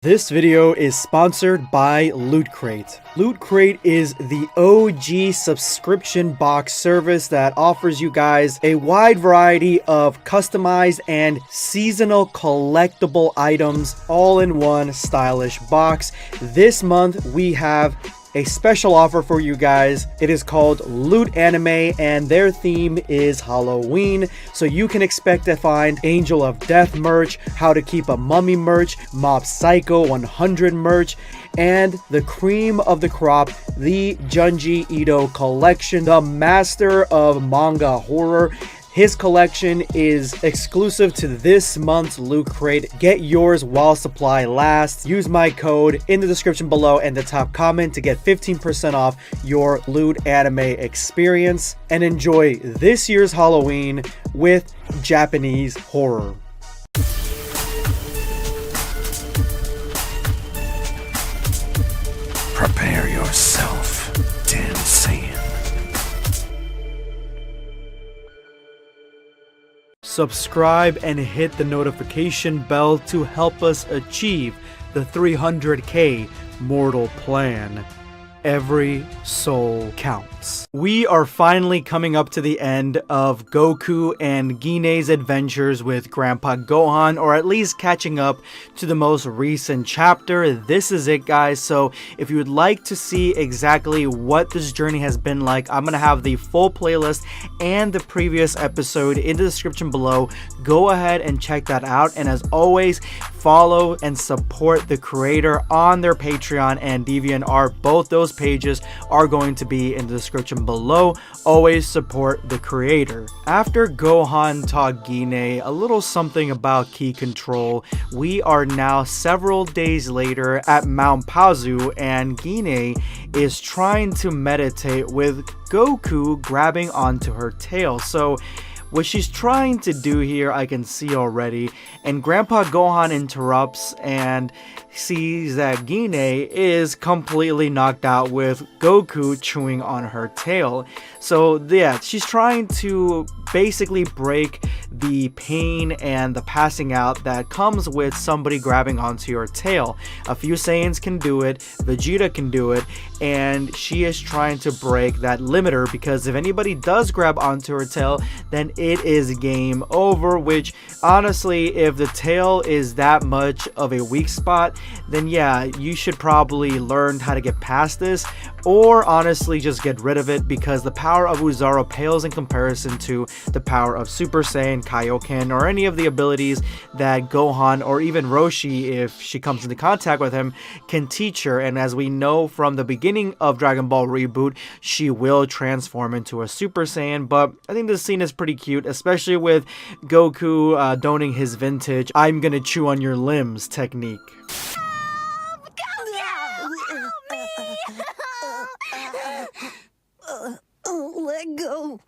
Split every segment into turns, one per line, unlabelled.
This video is sponsored by Loot Crate. Loot Crate is the OG subscription box service that offers you guys a wide variety of customized and seasonal collectible items all in one stylish box. This month we have a special offer for you guys. It is called Loot Anime and their theme is Halloween. So you can expect to find Angel of Death merch, How to Keep a Mummy merch, Mob Psycho 100 merch, and the cream of the crop, the Junji Ito collection, the master of manga horror. His collection is exclusive to this month's Loot Crate. Get yours while supply lasts. Use my code in the description below and the top comment to get 15% off your Loot Anime experience and enjoy this year's Halloween with Japanese horror.
Prepare yourself, Saiyan.
Subscribe and hit the notification bell to help us achieve the 300k mortal plan. Every soul counts. We are finally coming up to the end of Goku and Gine's adventures with Grandpa Gohan, or at least catching up to the most recent chapter. This is it, guys. So if you would like to see exactly what this journey has been like, I'm gonna have the full playlist and the previous episode in the description below. Go ahead and check that out, and as always, follow and support the creator on their Patreon and DeviantArt. Both those pages are going to be in the description below. Always support the creator. After Gohan taught Gine a little something about ki control, we are now several days later at Mount Pazu, and Gine is trying to meditate with Goku grabbing onto her tail. So what she's trying to do here, I can see already, and Grandpa Gohan interrupts and sees that Gine is completely knocked out with Goku chewing on her tail. So yeah, she's trying to basically break the pain and the passing out that comes with somebody grabbing onto your tail. A few Saiyans can do it, Vegeta can do it, and she is trying to break that limiter, because if anybody does grab onto her tail, then it is game over, which honestly, if the tail is that much of a weak spot, then yeah, you should probably learn how to get past this, or honestly just get rid of it, because the power of Oozaru pales in comparison to the power of Super Saiyan, Kaioken, or any of the abilities that Gohan or even Roshi, if she comes into contact with him, can teach her. And as we know from the beginning of Dragon Ball Reboot, she will transform into a Super Saiyan. But I think this scene is pretty cute, especially with Goku donning his vintage "I'm gonna chew on your limbs" technique.
Let go.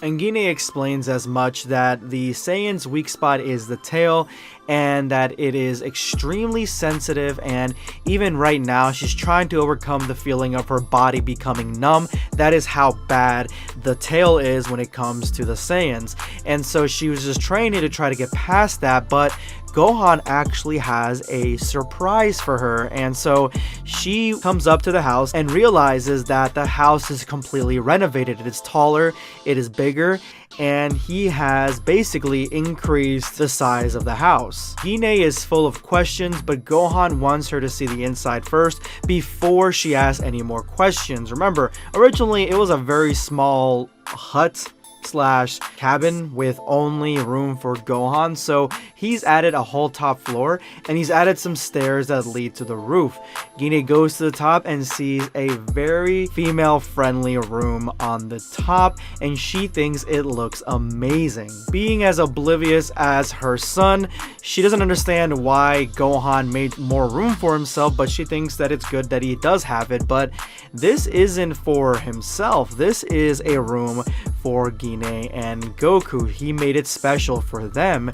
And Gine explains as much, that the Saiyan's weak spot is the tail, and that it is extremely sensitive, and even right now she's trying to overcome the feeling of her body becoming numb. That is how bad the tail is when it comes to the Saiyans. And so she was just training to try to get past that, but Gohan actually has a surprise for her, and so she comes up to the house and realizes that the house is completely renovated. It is taller, it is bigger, and he has basically increased the size of the house. Gine is full of questions, but Gohan wants her to see the inside first before she asks any more questions. Remember, originally it was a very small hut slash cabin with only room for Gohan, so he's added a whole top floor, and he's added some stairs that lead to the roof. Gine goes to the top and sees a very female friendly room on the top, and she thinks it looks amazing. Being as oblivious as her son, she doesn't understand why Gohan made more room for himself, but she thinks that it's good that he does have it. But this isn't for himself, this is a room for Gine and Goku. He made it special for them,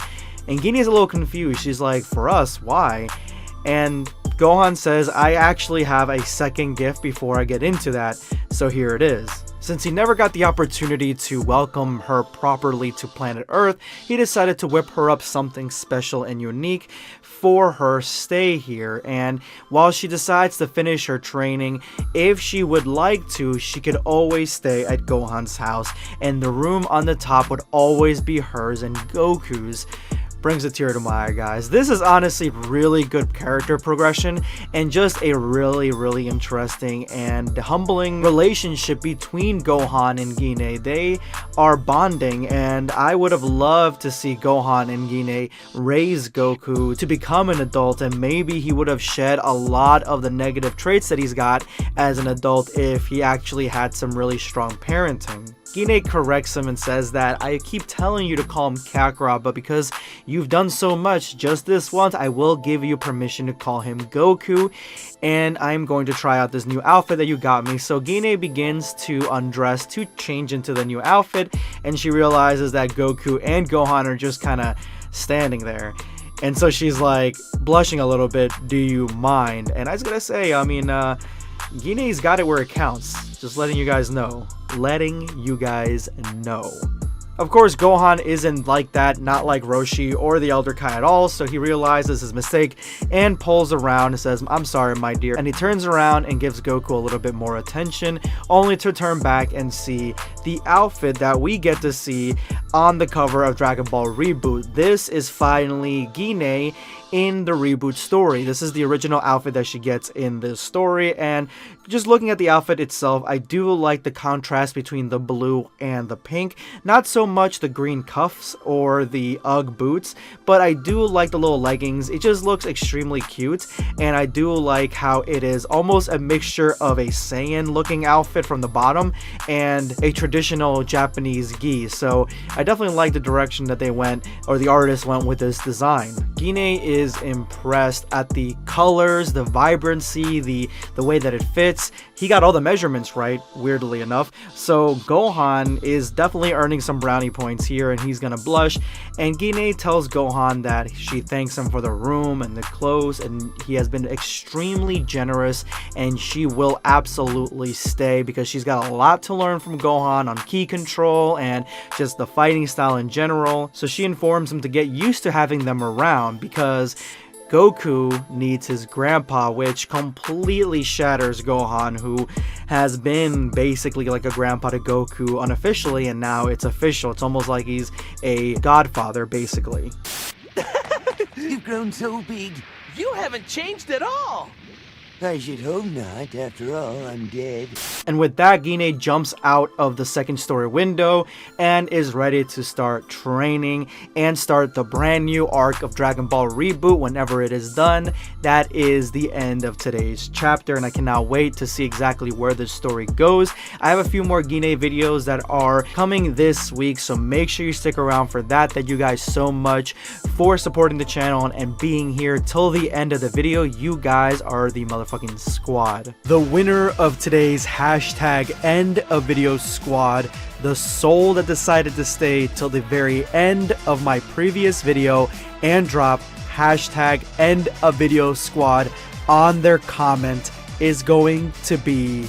and Gine is a little confused. She's like, for us, why? And Gohan says, I actually have a second gift before I get into that, so here it is. Since he never got the opportunity to welcome her properly to planet Earth, he decided to whip her up something special and unique for her stay here. And while she decides to finish her training, if she would like to, she could always stay at Gohan's house, and the room on the top would always be hers and Goku's. Brings a tear to my eye, guys. This is honestly really good character progression and just a really interesting and humbling relationship between Gohan and Gine. They are bonding, and I would have loved to see Gohan and Gine raise Goku to become an adult, and maybe he would have shed a lot of the negative traits that he's got as an adult if he actually had some really strong parenting. Gine corrects him and says that I keep telling you to call him Kakarot, but because you've done so much, just this once I will give you permission to call him Goku, and I'm going to try out this new outfit that you got me. So Gine begins to undress to change into the new outfit, and she realizes that Goku and Gohan are just kind of standing there. And so she's like blushing a little bit, do you mind? And I was gonna say, I mean, Gine's got it where it counts. Just letting you guys know. Of course, Gohan isn't like that, not like Roshi or the Elder Kai at all, so he realizes his mistake and pulls around and says, I'm sorry, my dear. And he turns around and gives Goku a little bit more attention, only to turn back and see the outfit that we get to see on the cover of Dragon Ball Reboot. This is finally Gine in the Reboot story. This is the original outfit that she gets in this story, and just looking at the outfit itself, I do like the contrast between the blue and the pink. Not so much the green cuffs or the UGG boots, but I do like the little leggings. It just looks extremely cute, and I do like how it is almost a mixture of a Saiyan looking outfit from the bottom and a traditional Japanese gi. So I definitely like the direction that they went, or the artist went, with this design. Gine is impressed at the colors, the vibrancy, the way that it fits. He got all the measurements right, weirdly enough. So Gohan is definitely earning some brownie points here, and he's gonna blush. And Gine tells Gohan that she thanks him for the room and the clothes, and he has been extremely generous, and she will absolutely stay because she's got a lot to learn from Gohan on ki control and just the fighting style in general. So she informs him to get used to having them around because Goku needs his grandpa, which completely shatters Gohan, who has been basically like a grandpa to Goku unofficially, and now it's official. It's almost like he's a godfather, basically.
You've grown so big.
You haven't changed at all.
I should hope not. After all, I'm dead.
And with that, Gine jumps out of the second story window and is ready to start training and start the brand new arc of Dragon Ball Reboot whenever it is done. That is the end of today's chapter, and I cannot wait to see exactly where this story goes. I have a few more Gine videos that are coming this week, so make sure you stick around for that. Thank you guys so much for supporting the channel and being here till the end of the video. You guys are the motherfucking squad. The winner of today's #end of video squad, the soul that decided to stay till the very end of my previous video and drop #end of video squad on their comment, is going to be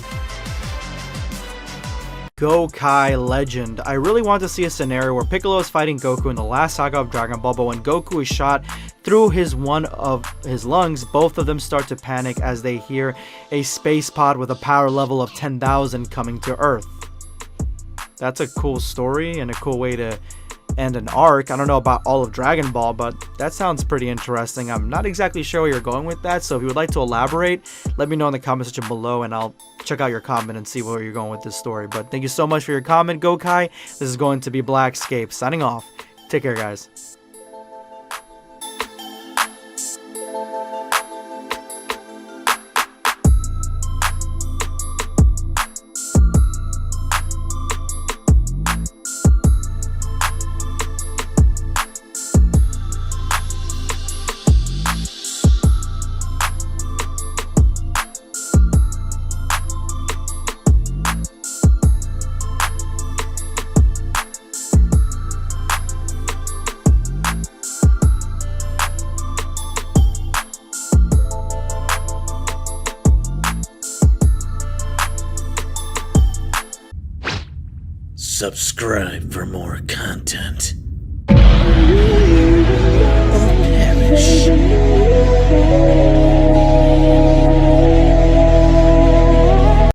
Gokai Legend. I really want to see a scenario where Piccolo is fighting Goku in the last saga of Dragon Ball, but when Goku is shot through one of his lungs, both of them start to panic as they hear a space pod with a power level of 10,000 coming to Earth. That's a cool story and a cool way to end an arc. I don't know about all of Dragon Ball, but that sounds pretty interesting. I'm not exactly sure where you're going with that, so if you would like to elaborate, let me know in the comment section below, and I'll check out your comment and see where you're going with this story. But thank you so much for your comment, Gokai. This is going to be Blackscape signing off. Take care, guys.
Subscribe for more content. Or perish.